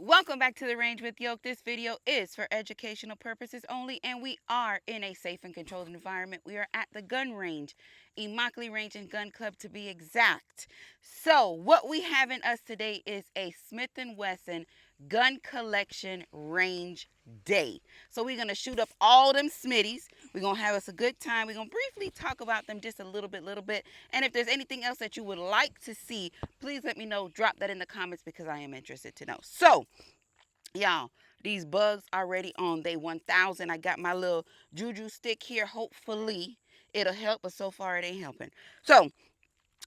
Welcome back to the Range with Yoke. This video is for educational purposes only, and we are in a safe and controlled environment. We are at the gun range, Immokalee Range and Gun Club to be exact. So, what we have in us today is a Smith & Wesson gun collection range day. So, we're going to shoot up all them Smitties. We're going to have us a good time. We're going to briefly talk about them just a little bit. And if there's anything else that you would like to see, please let me know. Drop that in the comments because I am interested to know. So, y'all, these bugs already on day 1000. I got my little juju stick here. Hopefully it'll help, but so far it ain't helping. So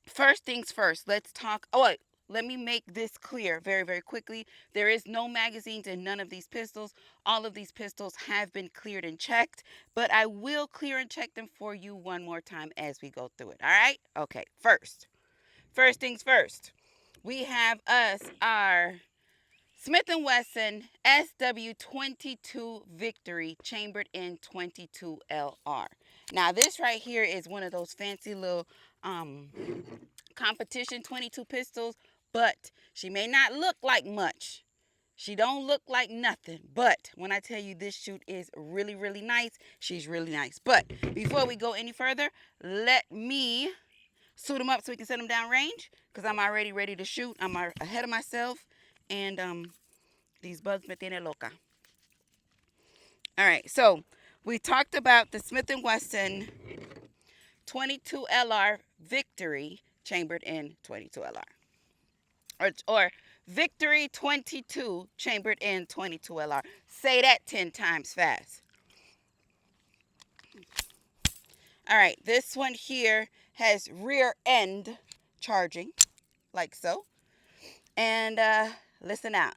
first things first, let's talk. Oh, wait, let me make this clear very quickly. There is no magazines in none of these pistols. All of these pistols have been cleared and checked, but I will clear and check them for you one more time as we go through it. All right? Okay, first things first. We have us our Smith & Wesson SW22 Victory chambered in 22 LR. Now this right here is one of those fancy little competition 22 pistols, but she may not look like much. She don't look like nothing, but when I tell you this shoot is really nice, she's really nice. But before we go any further, let me suit them up so we can send them down range because I'm already ready to shoot. I'm ahead of myself, and these bugs me tiene loca. All right, so we talked about the Smith & Wesson 22 LR Victory chambered in 22 LR. Or Victory 22 chambered in 22 LR. Say that 10 times fast. All right, this one here has rear end charging, like so. And listen out.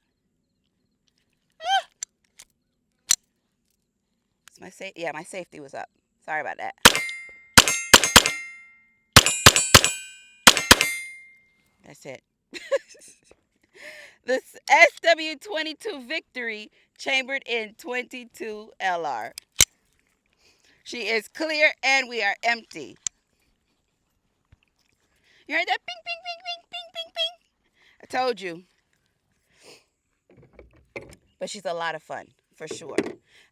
My safety was up. Sorry about that. That's it. This SW22 Victory chambered in 22 LR. She is clear and we are empty. You heard that? Bing, bing, bing, bing, bing, bing, bing. I told you. But she's a lot of fun, for sure.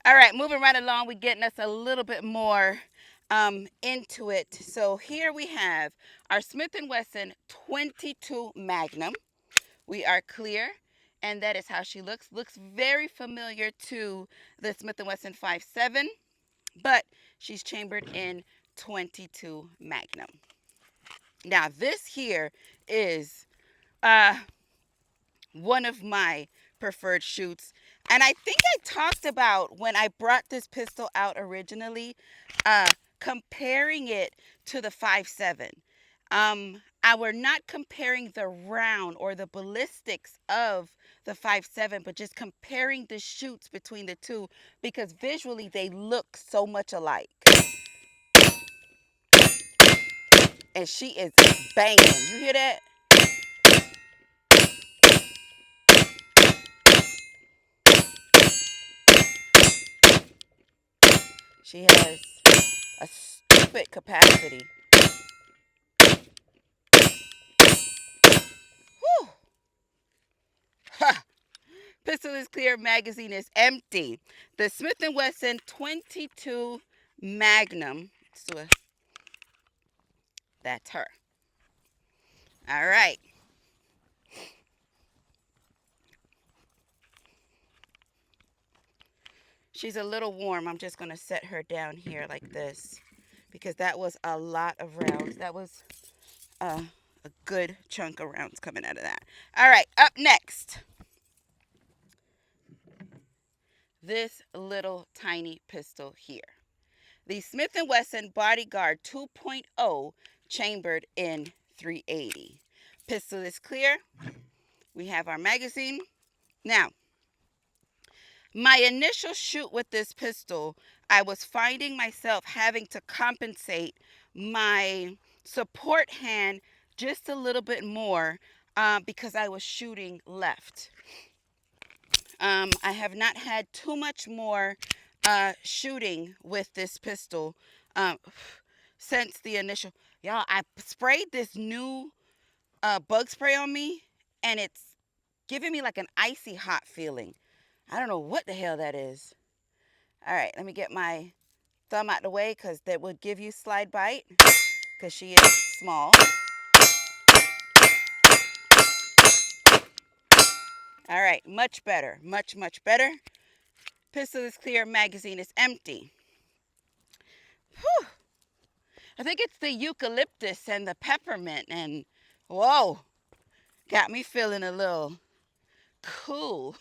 All right, moving right along, we're getting us a little bit more into it. So here we have our Smith & Wesson 22 Magnum. We are clear, and that is how she looks. Looks very familiar to the Smith & Wesson 5.7, but she's chambered in 22 Magnum. Now, this here is one of my preferred shoots. And I think I talked about when I brought this pistol out originally, comparing it to the 5.7. I were not comparing the round or the ballistics of the 5.7, but just comparing the shoots between the two because visually they look so much alike. And she is banging. You hear that? She has a stupid capacity. Whew. Ha! Pistol is clear, magazine is empty. The Smith & Wesson 22 Magnum. That's her. All right. She's a little warm. I'm just going to set her down here like this because that was a lot of rounds. That was a good chunk of rounds coming out of that. All right, up next. This little tiny pistol here. The Smith & Wesson Bodyguard 2.0 chambered in 380. Pistol is clear. We have our magazine. Now, my initial shoot with this pistol, I was finding myself having to compensate my support hand just a little bit more because I was shooting left. I have not had too much more shooting with this pistol since the initial. Y'all, I sprayed this new bug spray on me, and it's giving me like an icy hot feeling. I don't know what the hell that is. All right, let me get my thumb out the way because that would give you slide bite because she is small. All right, much better. Much, much better. Pistol is clear. Magazine is empty. Whew. I think it's the eucalyptus and the peppermint and whoa, got me feeling a little cool.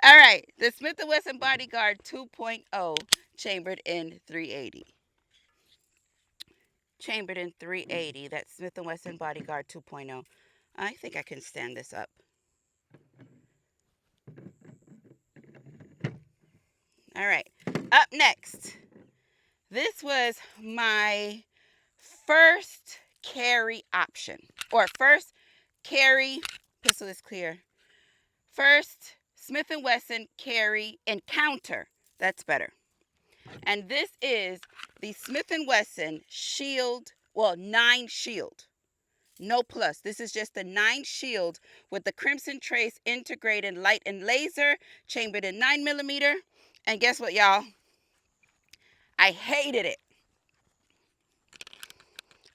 All right, the Smith & Wesson Bodyguard 2.0 chambered in 380. Chambered in 380. That's Smith & Wesson Bodyguard 2.0. I think I can stand this up. All right, up next. This was my first carry option, or first carry, pistol is clear. First Smith & Wesson carry encounter. That's better. And this is the Smith & Wesson Shield, well, 9 Shield. No plus. This is just the 9 Shield with the Crimson Trace integrated light and laser, chambered in 9mm. And guess what, y'all? I hated it.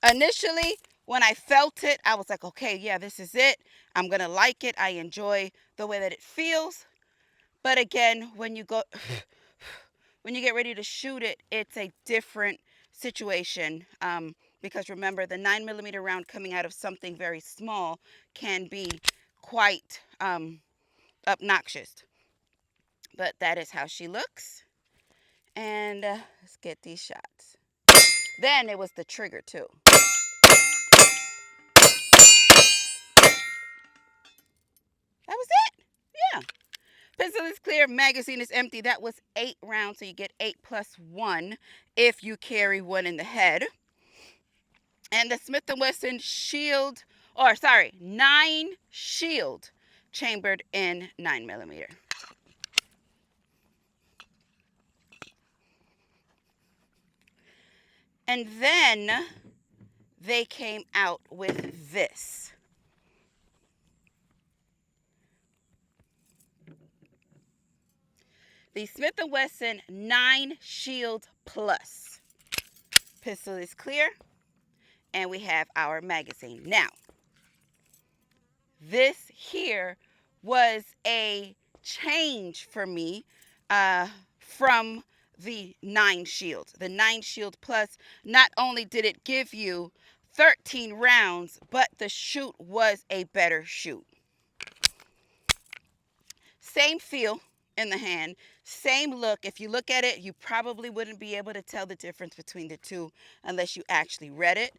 Initially, when I felt it, I was like, okay, yeah, this is it. I'm going to like it. I enjoy the way that it feels. But again, when you go, when you get ready to shoot it, it's a different situation. Because remember, the 9mm round coming out of something very small can be quite obnoxious. But that is how she looks. And let's get these shots. Then it was the trigger too. That was it. Yeah. Pistol is clear. Magazine is empty. That was 8 rounds, so you get 8 plus 1 if you carry one in the head. And the Smith & Wesson Shield, 9 Shield, chambered in 9mm. And then they came out with this. The Smith & Wesson 9 Shield Plus. Pistol is clear. And we have our magazine. Now, this here was a change for me from the 9 Shield. The 9 Shield Plus, not only did it give you 13 rounds, but the shoot was a better shoot. Same feel in the hand, same look. If you look at it, you probably wouldn't be able to tell the difference between the two unless you actually read it.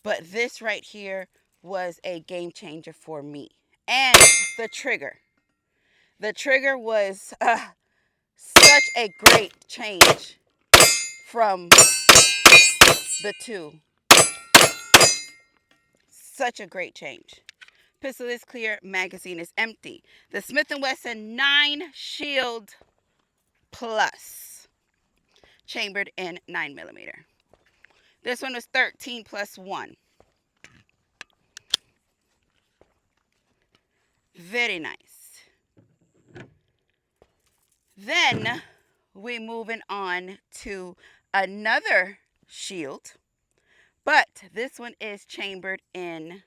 But this right here was a game changer for me. And the trigger. The trigger was such a great change from the two. Such a great change. Pistol is clear. Magazine is empty. The Smith & Wesson 9 Shield Plus. Chambered in 9mm. This one was 13 plus 1. Very nice. Then we're moving on to another shield, but this one is chambered in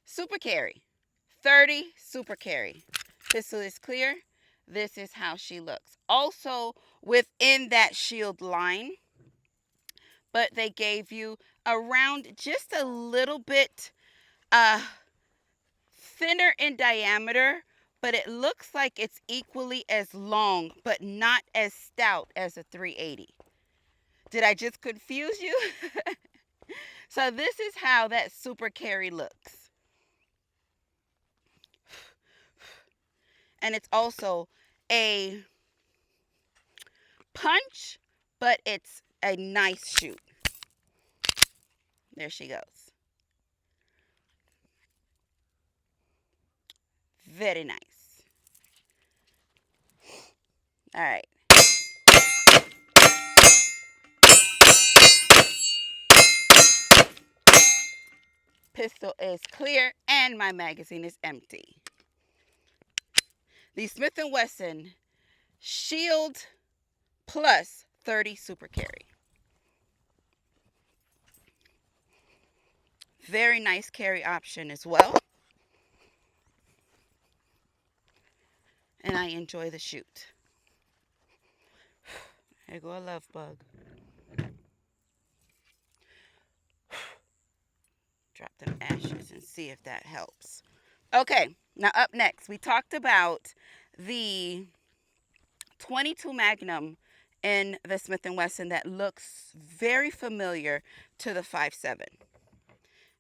super carry. 30 super carry. Pistol is clear. This is how she looks. Also within that shield line, but they gave you around just a little bit thinner in diameter, but it looks like it's equally as long, but not as stout as a 380. Did I just confuse you? So this is how that super carry looks. And it's also a punch, but it's a nice shoot. There she goes. Very nice. All right. pistol is clear, and my magazine is empty. The Smith & Wesson Shield Plus 30 Super Carry. Very nice carry option as well. And I enjoy the shoot. There go a love bug. Drop them ashes and see if that helps. Okay, now up next, we talked about the 22 Magnum in the Smith & Wesson that looks very familiar to the 5.7.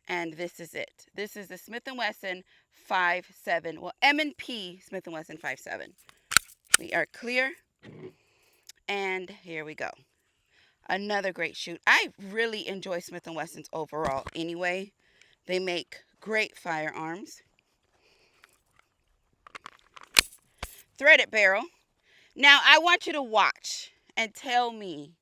And this is it. This is the Smith & Wesson 5.7. Well, M&P Smith & Wesson 5.7. We are clear. And here we go. Another great shoot. I really enjoy Smith & Wessons overall anyway. They make great firearms. Threaded barrel. Now, I want you to watch and tell me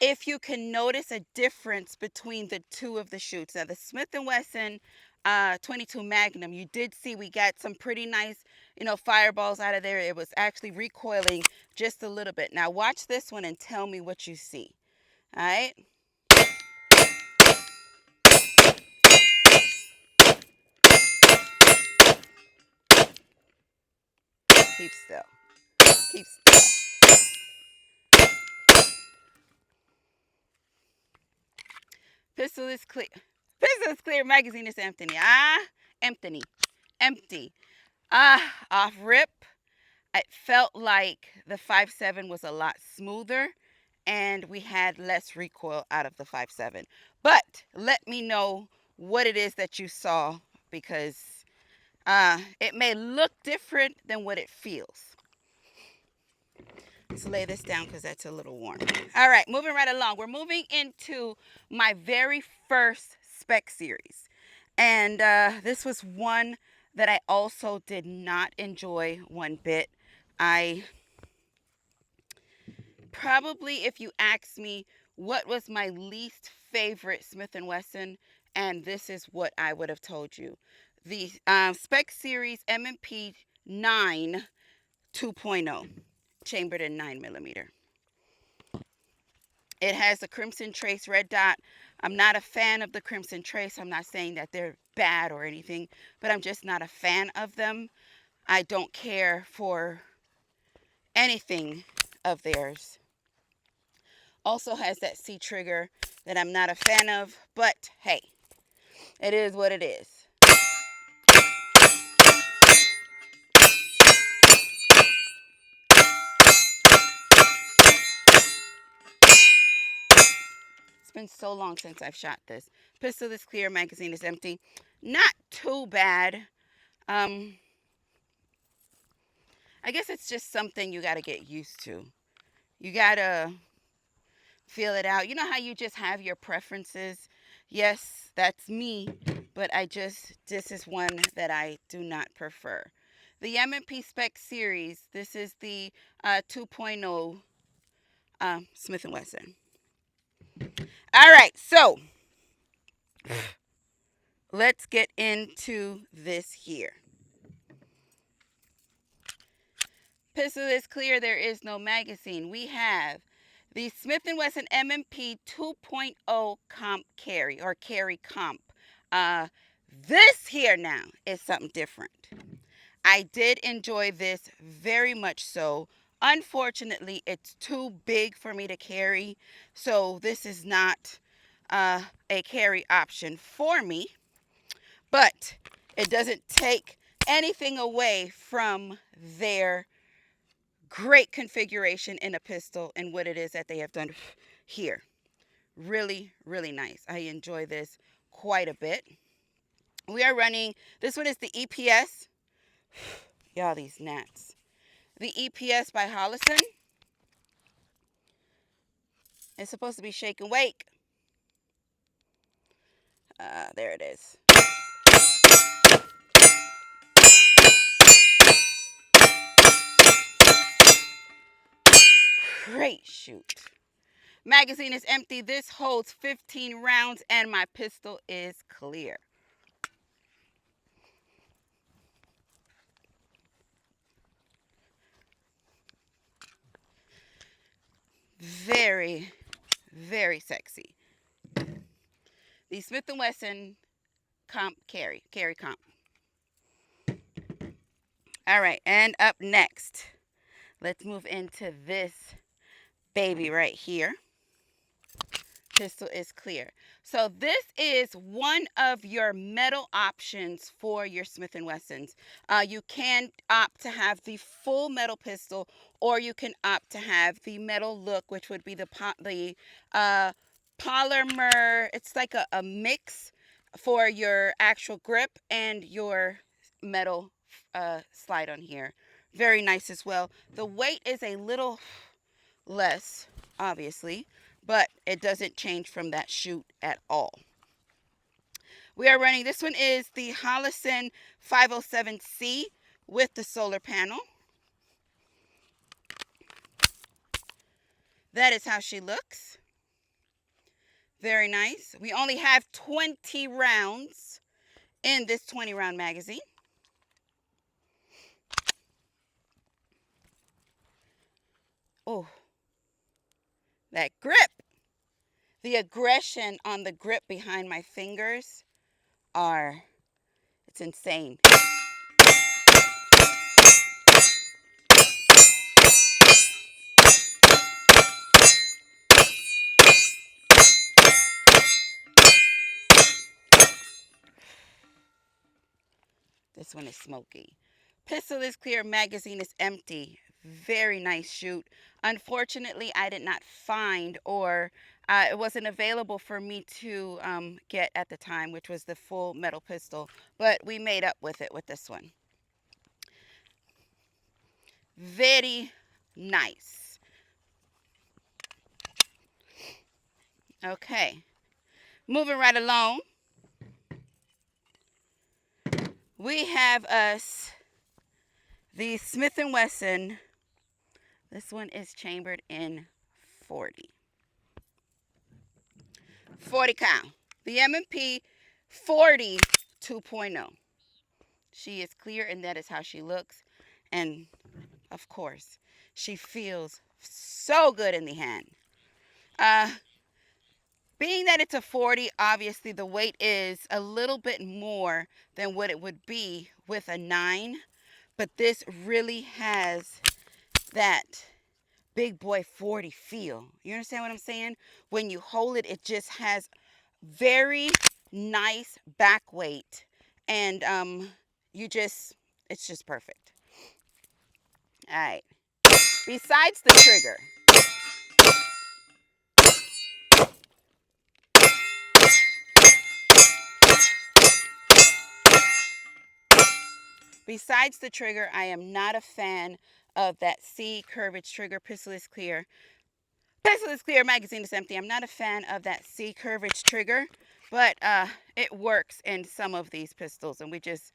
if you can notice a difference between the two of the shoots. Now, the Smith & Wesson 22 Magnum, you did see we got some pretty nice, fireballs out of there. It was actually recoiling just a little bit. Now, watch this one and tell me what you see. All right? Keep still. Keep still. Pistol is clear. Pistol is clear. Magazine is empty. Empty. Empty. Off rip. It felt like the 5.7 was a lot smoother and we had less recoil out of the 5.7. But let me know what it is that you saw, because it may look different than what it feels. Let's lay this down because that's a little warm. All right, moving right along. We're moving into my very first Spec Series. And this was one that I also did not enjoy one bit. I probably, if you ask me what was my least favorite Smith & Wesson, and this is what I would have told you. The Spec Series M&P 9 2.0, chambered in 9mm. It has the Crimson Trace red dot. I'm not a fan of the Crimson Trace. I'm not saying that they're bad or anything, but I'm just not a fan of them. I don't care for anything of theirs. Also has that C trigger that I'm not a fan of, but hey, it is what it is. It's been so long since I've shot this. Pistol is clear, magazine is empty. Not too bad. I guess it's just something you got to get used to. You got to feel it out. You know how you just have your preferences? Yes, that's me, but this is one that I do not prefer. The M&P Spec Series, this is the 2.0 Smith & Wesson. All right, so let's get into this here. Pistol is clear, there is no magazine. We have the Smith & Wesson M&P 2.0 Comp Carry, or Carry Comp. This here now is something different. I did enjoy this very much so. Unfortunately, it's too big for me to carry, so this is not a carry option for me. But it doesn't take anything away from their great configuration in a pistol and what it is that they have done here. Really, really nice. I enjoy this quite a bit. We are running, this one is the EPS. Y'all, these gnats. The EPS by Hollison. It's supposed to be shake and wake. There it is. Great shoot. Magazine is empty. This holds 15 rounds and my pistol is clear. Very, very sexy. The Smith & Wesson Comp Carry Comp. All right, and up next, let's move into this baby right here. Pistol is clear. So this is one of your metal options for your Smith & Wessons. You can opt to have the full metal pistol, or you can opt to have the metal look, which would be the polymer. It's like a mix for your actual grip and your metal slide on here. Very nice as well. The weight is a little less, obviously, but it doesn't change from that shoot at all. We are running, this one is the Hollison 507C with the solar panel. That is how she looks. Very nice. We only have 20 rounds in this 20 round magazine. Oh, that grip. The aggression on the grip behind my fingers it's insane. This one is smoky. Pistol is clear, magazine is empty. Very nice shoot. Unfortunately, I did not find, or it wasn't available for me to get at the time, which was the full metal pistol. But we made up with it with this one. Very nice. Okay. Moving right along. We have us the Smith & Wesson. This one is chambered in 40. 40 cal. The M&P 40 2.0. She is clear, and that is how she looks. And, of course, she feels so good in the hand. Being that it's a 40, obviously the weight is a little bit more than what it would be with a 9. But this really has that big boy 40 feel. You understand what I'm saying? When you hold it, it just has very nice back weight. And it's just perfect. All right. Besides the trigger, I am not a fan of that C curvage trigger. Pistol is clear. Pistol is clear, magazine is empty. I'm not a fan of that C curvage trigger, but it works in some of these pistols, and we just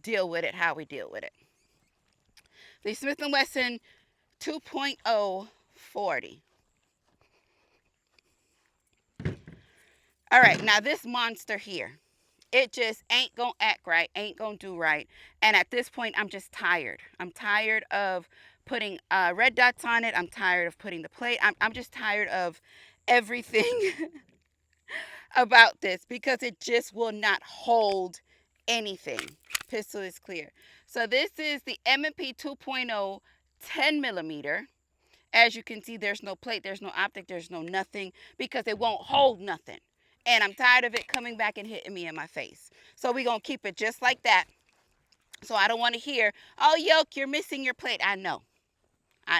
deal with it how we deal with it. The Smith & Wesson 2.0 40. All right, now this monster here, it just ain't gonna act right, ain't gonna do right. And at this point, I'm just tired. I'm tired of putting red dots on it. I'm tired of putting the plate. I'm just tired of everything about this because it just will not hold anything. Pistol is clear. So this is the M&P 2.0 10 millimeter. As you can see, there's no plate, there's no optic, there's no nothing because it won't hold nothing. And I'm tired of it coming back and hitting me in my face. So we're going to keep it just like that. So I don't want to hear, oh, Yoke, you're missing your plate. I know. All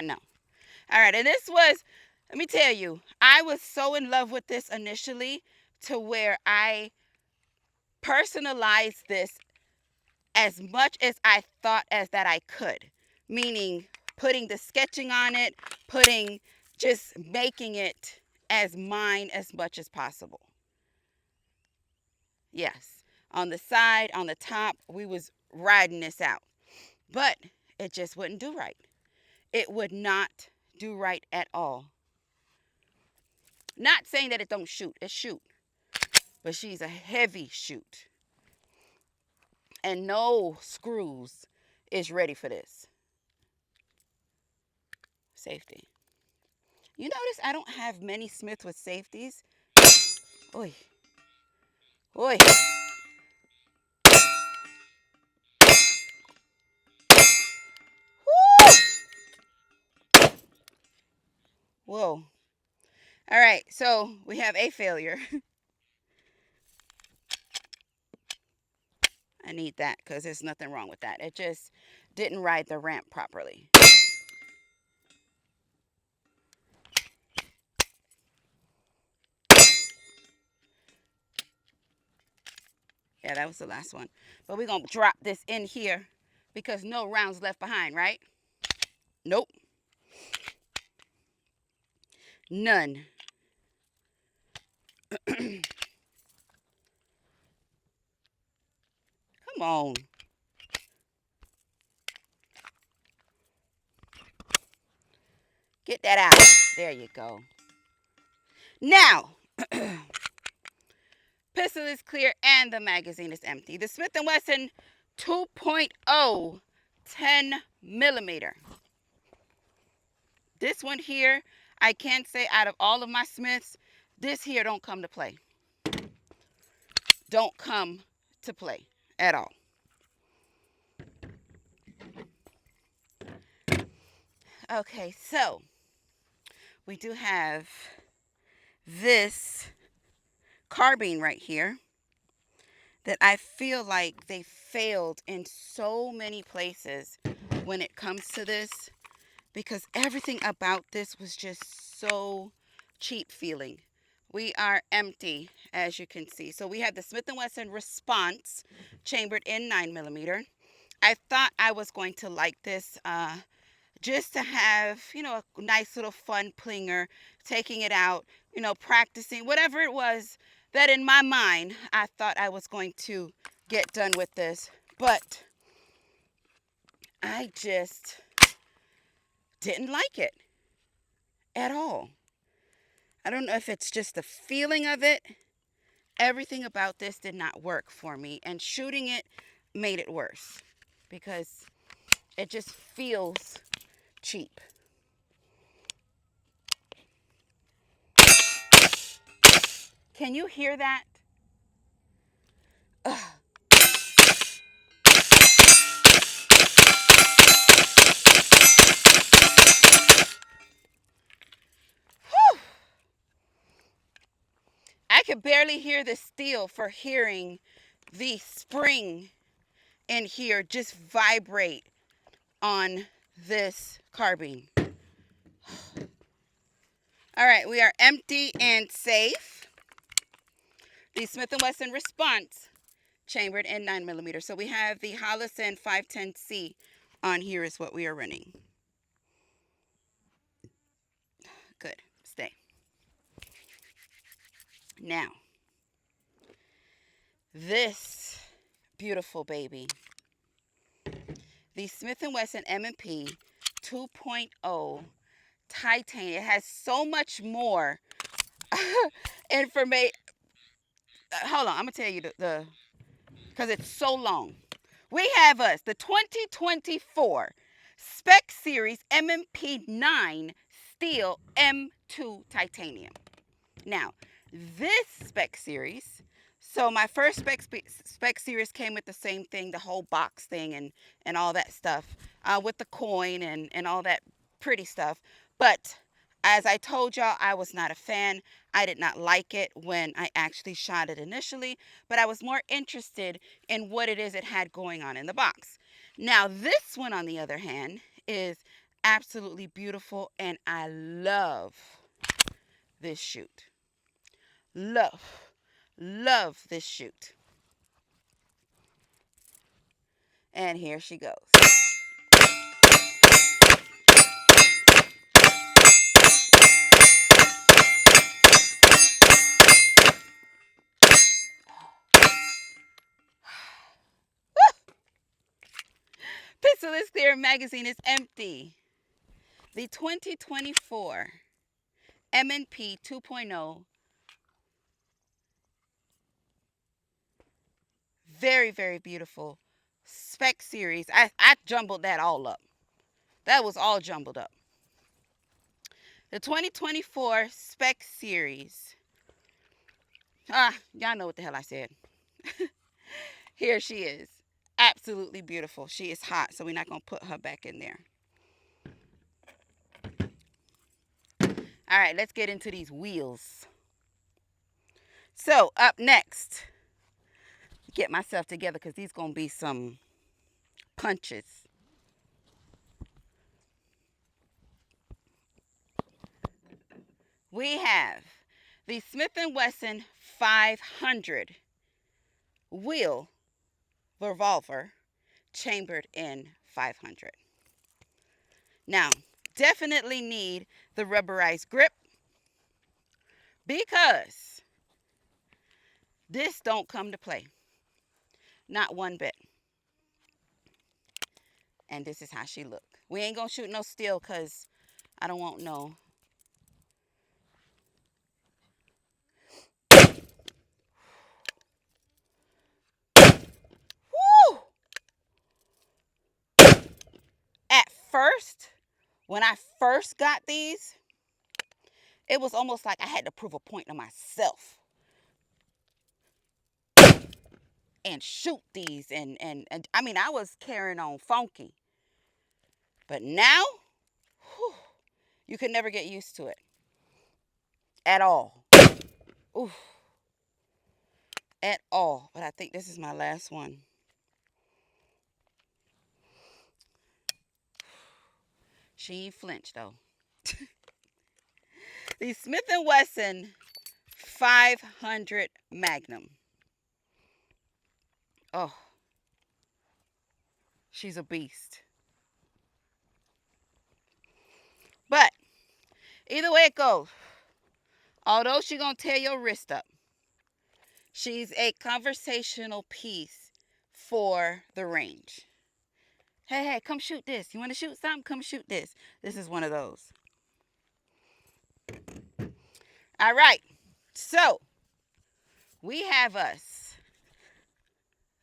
right, and this was, let me tell you, I was so in love with this initially to where I personalized this as much as I thought as that I could. Meaning putting the sketching on it, just making it as mine as much as possible. Yes, on the side, on the top, we was riding this out. But it just wouldn't do right. It would not do right at all. Not saying that it don't shoot. It shoot. But she's a heavy shoot. And no screws is ready for this. Safety. You notice I don't have many Smith with safeties. Oi. Oi. Woo! Whoa. All right, so we have a failure. I need that because there's nothing wrong with that. It just didn't ride the ramp properly. Yeah, that was the last one. But we're going to drop this in here because no rounds left behind, right? Nope. None. Come on. Get that out. There you go. Now, pistol is clear and the magazine is empty. The Smith & Wesson 2.0 10 millimeter. This one here, I can't say out of all of my Smiths, this here don't come to play. Don't come to play at all. Okay, so we do have this carbine right here that I feel like they failed in so many places when it comes to this, because everything about this was just so cheap feeling. We are empty, as you can see. So we have the Smith & Wesson Response chambered in 9 millimeter. I thought I was going to like this just to have, you know, a nice little fun plinger, taking it out, you know, practicing, whatever it was that in my mind I thought I was going to get done with this. But I just didn't like it at all. I don't know if it's just the feeling of it. Everything about this did not work for me, and shooting it made it worse because it just feels cheap. Can you hear that? Ugh. Whew. I could barely hear the steel for hearing the spring in here just vibrate on this carbine. All right, we are empty and safe. The Smith & Wesson Response chambered in 9 millimeter. So we have the Hollison 510C on here is what we are running. Good. Stay. Now, this beautiful baby, the Smith & Wesson M&P 2.0 titanium. It has so much more information. Hold on, I'm going to tell you the because it's so long. We have us, the 2024 Spec Series M&P 9 Steel M2 Titanium. Now, this Spec Series, so my first Spec Series came with the same thing, the whole box thing and all that stuff, with the coin and all that pretty stuff. But as I told y'all, I was not a fan. I did not like it when I actually shot it initially, but I was more interested in what it is it had going on in the box. Now, this one, on the other hand, is absolutely beautiful, and I love this shoot. Love this shoot. And here she goes. Pistol is clear, magazine is empty. The 2024 M&P 2.0. Very, very beautiful. Spec Series. I jumbled that all up. That was all jumbled up. The 2024 Spec Series. Y'all know what the hell I said. Here she is. Absolutely beautiful. She is hot, so we're not going to put her back in there. All right, let's get into these wheels. So, up next, get myself together because these going to be some punches. We have the Smith & Wesson 500 wheel revolver chambered in 500. Now, definitely need the rubberized grip because this don't come to play. Not one bit. And this is how she look. We ain't gonna shoot no steel because I don't want no. Woo! At first, when I first got these, it was almost like I had to prove a point to myself and shoot these. And I mean, I was carrying on funky. But now, whew, you can never get used to it at all. Oof. At all. But I think this is my last one. She ain't flinched though. The Smith & Wesson 500 Magnum. Oh, she's a beast. But either way it goes, although she's going to tear your wrist up, she's a conversational piece for the range. Hey, come shoot this. You want to shoot something? Come shoot this. This is one of those. All right. So, we have us.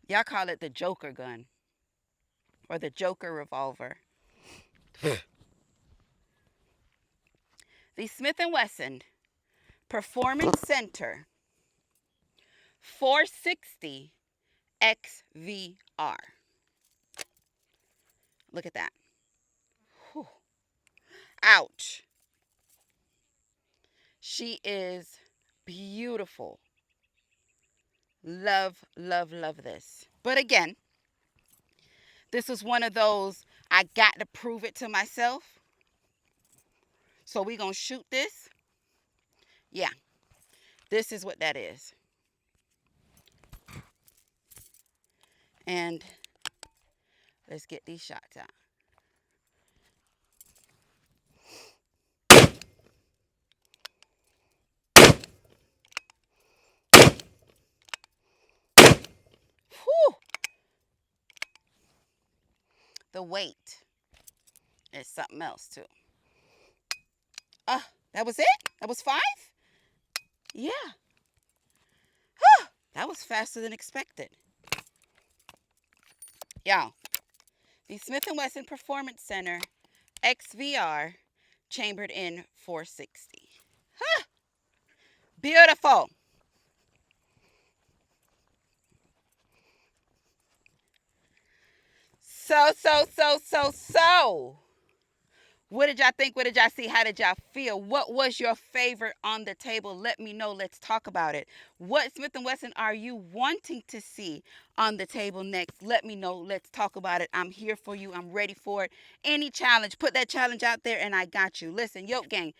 Y'all call it the Joker gun or the Joker revolver. The Smith & Wesson Performance Center 460 XVR. Look at that. Whew. Ouch. She is beautiful. Love, love, love this. But again, this was one of those, I got to prove it to myself. So we're going to shoot this. Yeah, this is what that is. And let's get these shots out. Whew. The weight is something else too. That was it? That was 5? Yeah. That was faster than expected. Y'all, the Smith & Wesson Performance Center XVR chambered in 460. Beautiful. So. What did y'all think? What did y'all see? How did y'all feel? What was your favorite on the table? Let me know. Let's talk about it. What Smith & Wesson are you wanting to see on the table next? Let me know. Let's talk about it. I'm here for you. I'm ready for it. Any challenge, put that challenge out there and I got you. Listen, Yoke Gang,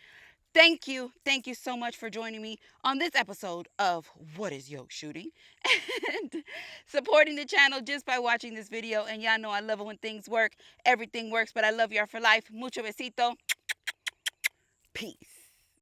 thank you. Thank you so much for joining me on this episode of What is Yoke Shooting? And supporting the channel just by watching this video. And y'all know I love it when things work. Everything works, but I love y'all for life. Mucho besito. Peace.